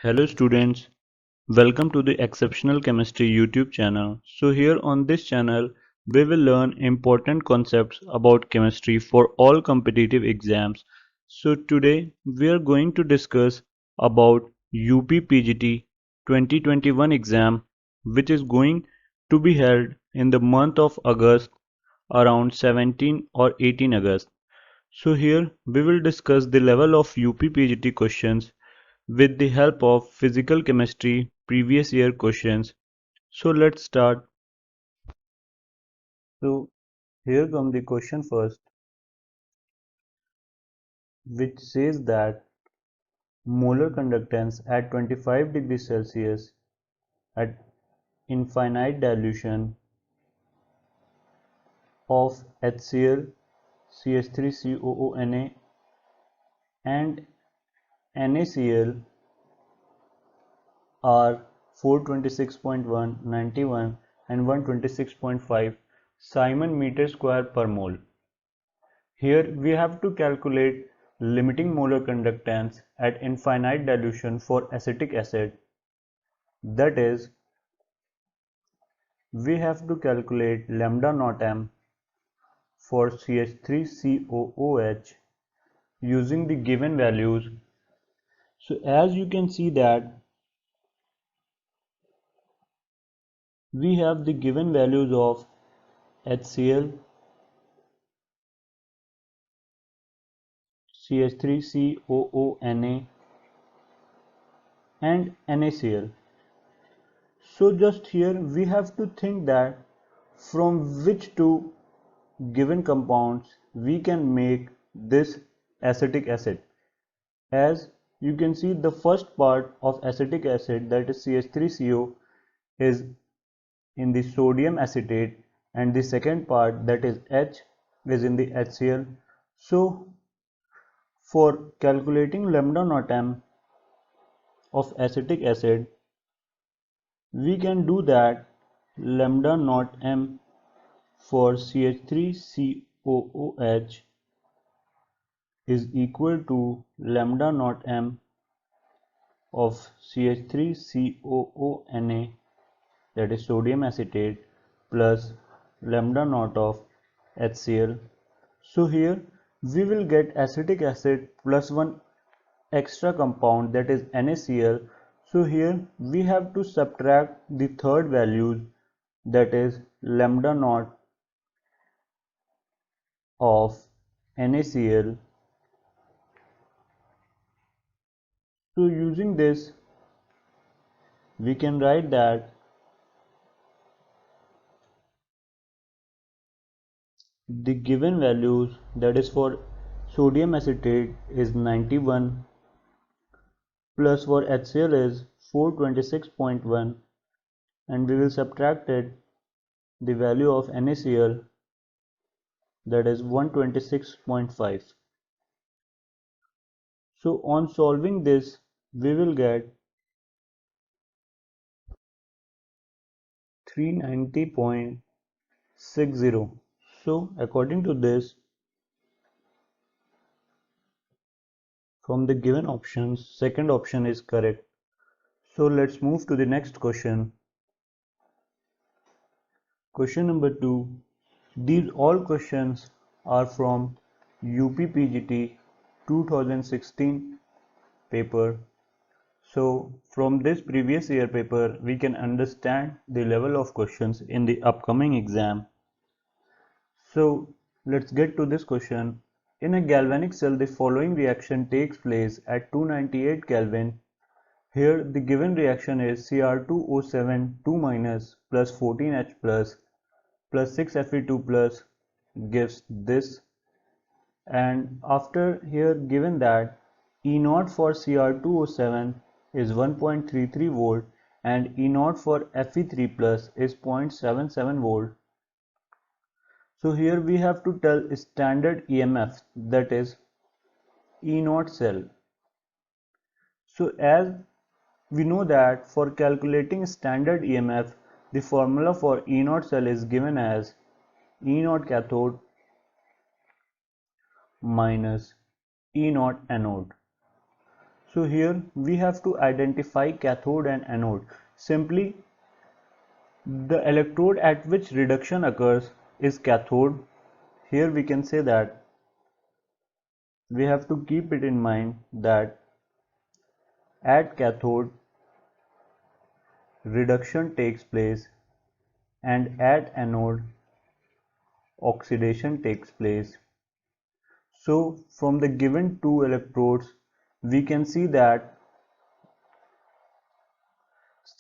Hello students, welcome to the Exceptional Chemistry YouTube channel. So here on this channel, we will learn important concepts about chemistry for all competitive exams. So today we are going to discuss about UPPGT 2021 exam, which is going to be held in the month of August around 17 or 18 August. So here we will discuss the level of UPPGT questions with the help of physical chemistry previous year questions. So let's start. So here comes the question first, which says that molar conductance at 25 degrees Celsius at infinite dilution of HCl, CH3COONA and NaCl are 426.1, 91 and 126.5 Simon meter square per mole. Here we have to calculate limiting molar conductance at infinite dilution for acetic acid. That is, we have to calculate lambda naught m for CH3COOH using the given values. So as you can see that we have the given values of HCl, CH3COONA and NaCl. So just here we have to think that from which two given compounds we can make this acetic acid. As you can see, the first part of acetic acid, that is CH3CO, is in the sodium acetate, and the second part, that is H, is in the HCl. So for calculating lambda naught m of acetic acid, we can do that lambda naught m for CH3COOH is equal to lambda naught m of CH3COONA, that is sodium acetate, plus lambda naught of HCl. So here we will get acetic acid plus one extra compound, that is NaCl. So here we have to subtract the third values, that is lambda naught of NaCl. So using this we can write that the given values, that is for sodium acetate is 91, plus for HCl is 426.1, and we will subtract it the value of NaCl, that is 126.5. So on solving this we will get 390.60. So according to this, from the given options, second option is correct. So let's move to the next question. Question number 2. These all questions are from UPPGT 2016 paper. So from this previous year paper we can understand the level of questions in the upcoming exam. So let's get to this question. In a galvanic cell, the following reaction takes place at 298 Kelvin. Here the given reaction is Cr2O7 2- plus 14H plus 6Fe2 plus gives this, and after here given that E0 for Cr2O7 is 1.33 volt and E0 for Fe3 plus is 0.77 volt. So here we have to tell standard EMF, that is E0 cell. So as we know that for calculating standard EMF, the formula for E0 cell is given as E0 cathode minus E0 anode. So here we have to identify cathode and anode. Simply, the electrode at which reduction occurs is cathode. Here we can say that we have to keep it in mind that at cathode reduction takes place and at anode oxidation takes place. So from the given two electrodes we can see that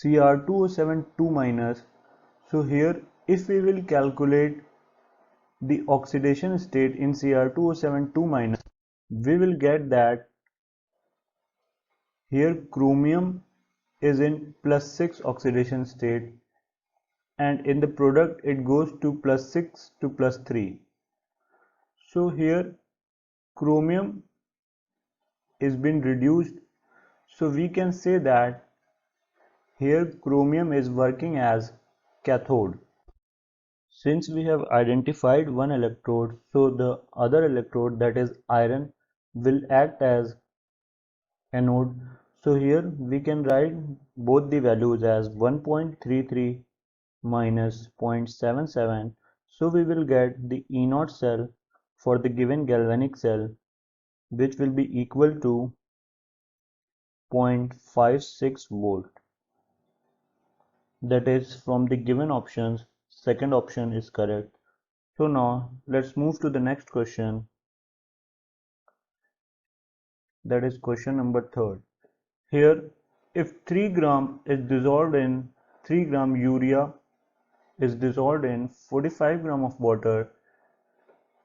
Cr2O7 2-. So here if we will calculate the oxidation state in Cr2O7 2-, we will get that here chromium is in +6 oxidation state and in the product it goes to +6 to +3. So here chromium is been reduced, so we can say that here chromium is working as cathode. Since we have identified one electrode, so the other electrode, that is iron, will act as anode. So here we can write both the values as 1.33 minus 0.77. So we will get the E0 cell for the given galvanic cell, which will be equal to 0.56 volt. That is, from the given options, second option is correct. So now let's move to the next question, that is question number 3rd. Here, if 3 gram is dissolved in 3 gram urea is dissolved in 45 gram of water,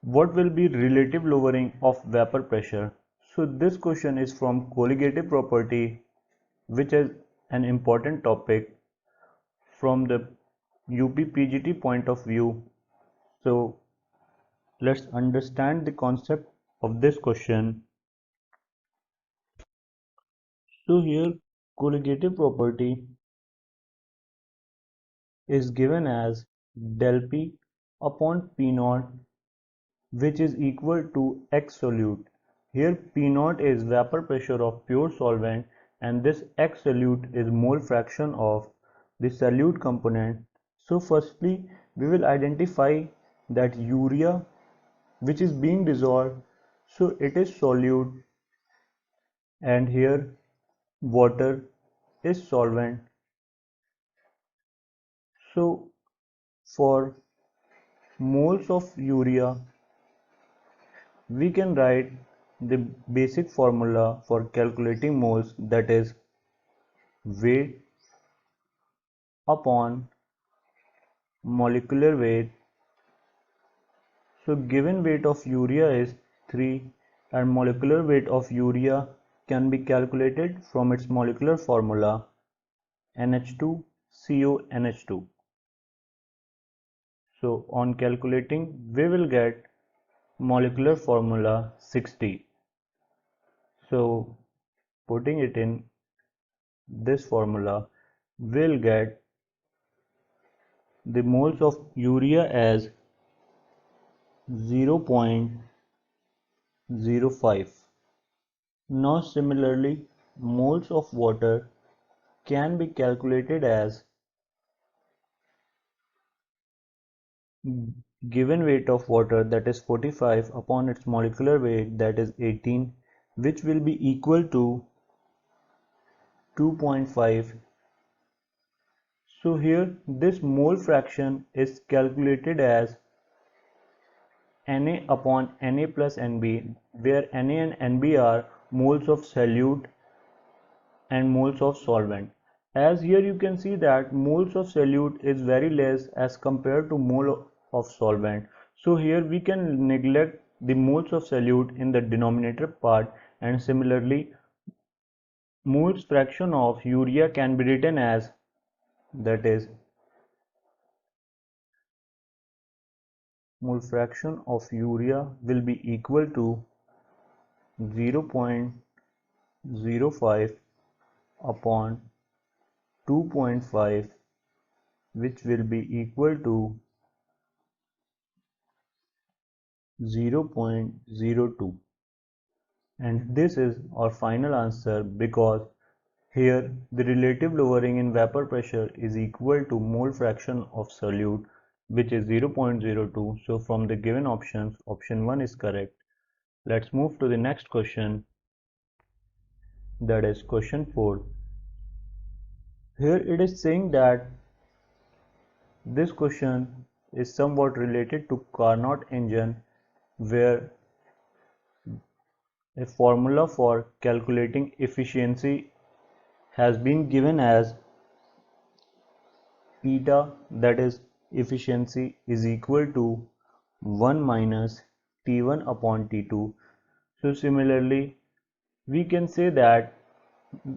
what will be relative lowering of vapor pressure? So this question is from colligative property, which is an important topic from the UPPGT point of view. So let's understand the concept of this question. So here colligative property is given as del P upon P naught, which is equal to X solute. Here P naught is vapor pressure of pure solvent and this X solute is mole fraction of the solute component. So firstly we will identify that urea, which is being dissolved, so it is solute, and here water is solvent. So for moles of urea we can write the basic formula for calculating moles, that is weight upon molecular weight. So given weight of urea is 3 and molecular weight of urea can be calculated from its molecular formula NH2CONH2. So on calculating we will get molecular formula 60. So putting it in this formula we'll get the moles of urea as 0.05. Now similarly, moles of water can be calculated as given weight of water, that is 45, upon its molecular weight, that is 18, which will be equal to 2.5. So here this mole fraction is calculated as Na upon Na plus Nb, where Na and Nb are moles of solute and moles of solvent. As here you can see that moles of solute is very less as compared to mole of solvent. So here we can neglect the moles of solute in the denominator part, and similarly moles fraction of urea can be written as, that is, mole fraction of urea will be equal to 0.05 upon 2.5, which will be equal to 0.02. And this is our final answer because here the relative lowering in vapor pressure is equal to mole fraction of solute, which is 0.02. So from the given options, option 1 is correct. Let's move to the next question, that is question 4. Here it is saying that this question is somewhat related to Carnot engine, where a formula for calculating efficiency has been given as eta, that is efficiency, is equal to 1 minus T1 upon T2. So similarly, we can say that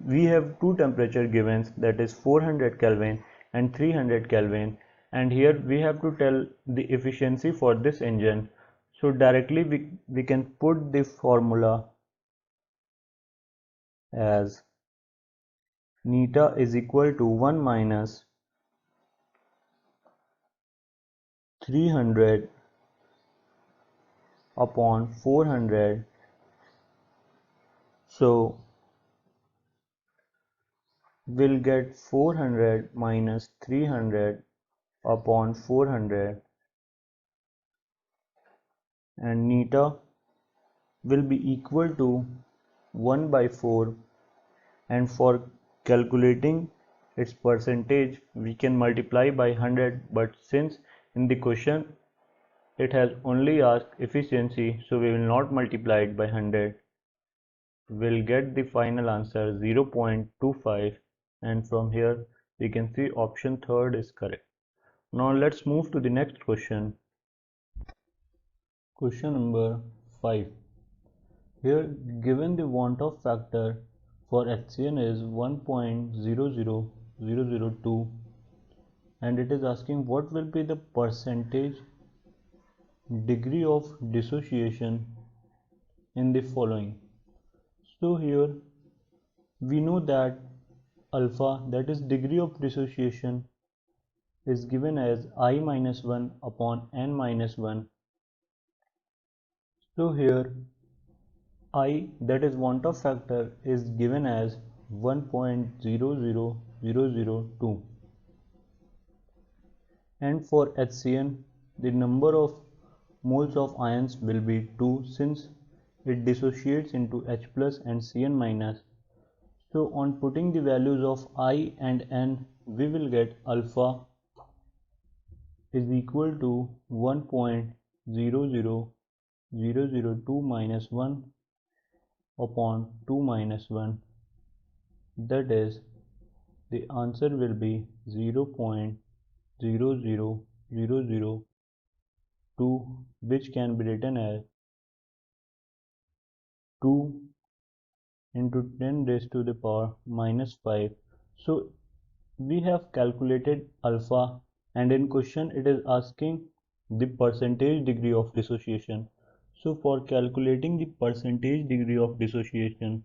we have two temperature givens, that is 400 Kelvin and 300 Kelvin, and here we have to tell the efficiency for this engine. So directly we can put the formula as neta is equal to 1 minus 300 upon 400. So we'll get 400 minus 300 upon 400, and neta will be equal to 1 by 4, and for calculating its percentage we can multiply by 100, but since in the question it has only asked efficiency, so we will not multiply it by 100. We'll get the final answer 0.25, and from here we can see option 3 is correct. Now let's move to the next question. Question number 5. Here given the want-off factor for HCN is 1.00002, and it is asking what will be the percentage degree of dissociation in the following. So here we know that alpha, that is degree of dissociation, is given as I minus 1 upon n minus 1. So here I, that is want-off factor, is given as 1.00002, and for HCN the number of moles of ions will be 2 since it dissociates into H plus and Cn minus. So on putting the values of I and N, we will get alpha is equal to 1.00002 minus 1 upon 2 minus 1, that is the answer will be 0.00002, which can be written as 2 into 10 raised to the power minus 5. So we have calculated alpha, and in question it is asking the percentage degree of dissociation. So for calculating the percentage degree of dissociation,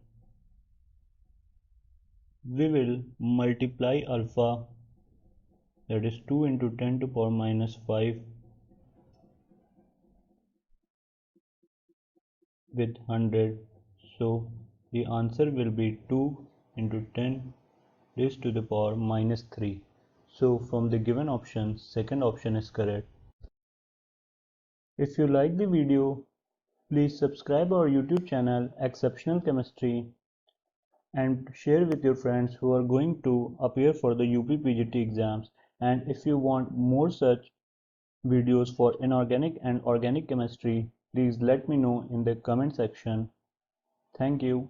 we will multiply alpha, that is 2 into 10 to the power minus 5, with 100. So the answer will be 2 into 10 raised to the power minus 3. So from the given options, second option is correct. If you like the video, please subscribe our YouTube channel Exceptional Chemistry and share with your friends who are going to appear for the UPPGT exams. And if you want more such videos for inorganic and organic chemistry, please let me know in the comment section. Thank you.